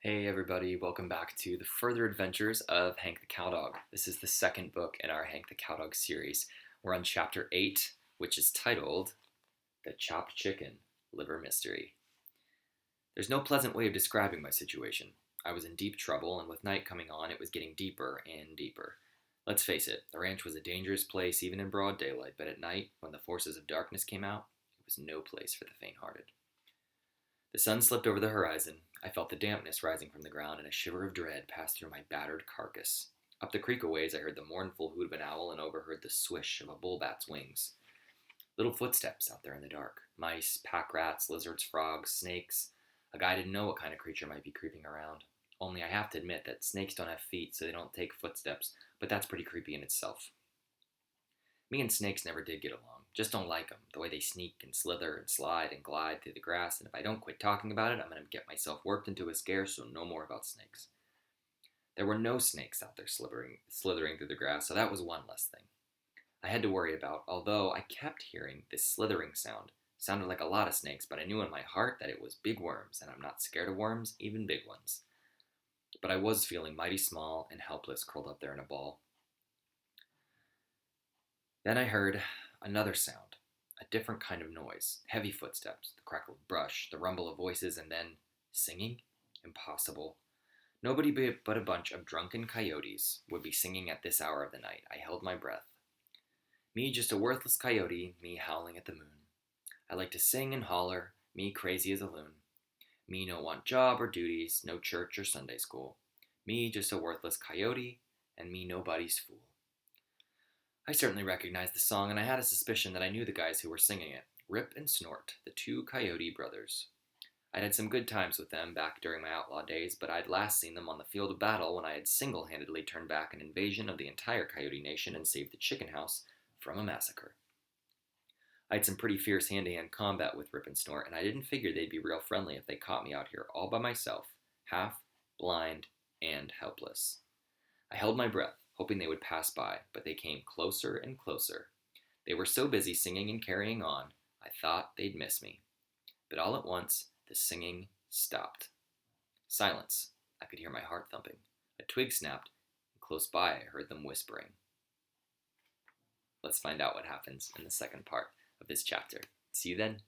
Hey everybody, welcome back to the further adventures of Hank the Cowdog. This is the second book in our Hank the Cowdog series. We're on chapter 8, which is titled The Chopped Chicken Liver Mystery. There's no pleasant way of describing my situation. I was in deep trouble, and with night coming on, it was getting deeper and deeper. Let's face it, the ranch was a dangerous place even in broad daylight, but at night, when the forces of darkness came out, it was no place for the faint-hearted. The sun slipped over the horizon. I felt the dampness rising from the ground, and a shiver of dread passed through my battered carcass. Up the creek a ways, I heard the mournful hoot of an owl and overheard the swish of a bull bat's wings. Little footsteps out there in the dark. Mice, pack rats, lizards, frogs, snakes. A guy didn't know what kind of creature might be creeping around. Only I have to admit that snakes don't have feet, so they don't take footsteps, but that's pretty creepy in itself. Me and snakes never did get along. Just don't like them. The way they sneak and slither and slide and glide through the grass, and if I don't quit talking about it, I'm going to get myself worked into a scare, so no more about snakes. There were no snakes out there slithering through the grass, so that was one less thing I had to worry about, although I kept hearing this slithering sound. Sounded like a lot of snakes, but I knew in my heart that it was big worms, and I'm not scared of worms, even big ones. But I was feeling mighty small and helpless curled up there in a ball. Then I heard another sound, a different kind of noise, heavy footsteps, the crackle of brush, the rumble of voices, and then singing? Impossible. Nobody but a bunch of drunken coyotes would be singing at this hour of the night. I held my breath. Me just a worthless coyote, me howling at the moon. I like to sing and holler, me crazy as a loon. Me no want job or duties, no church or Sunday school. Me just a worthless coyote, and me nobody's fool. I certainly recognized the song, and I had a suspicion that I knew the guys who were singing it. Rip and Snort, the two coyote brothers. I'd had some good times with them back during my outlaw days, but I'd last seen them on the field of battle when I had single-handedly turned back an invasion of the entire coyote nation and saved the chicken house from a massacre. I had some pretty fierce hand-to-hand combat with Rip and Snort, and I didn't figure they'd be real friendly if they caught me out here all by myself, half, blind, and helpless. I held my breath, hoping they would pass by, but they came closer and closer. They were so busy singing and carrying on, I thought they'd miss me. But all at once, the singing stopped. Silence. I could hear my heart thumping. A twig snapped, and close by I heard them whispering. Let's find out what happens in the second part of this chapter. See you then.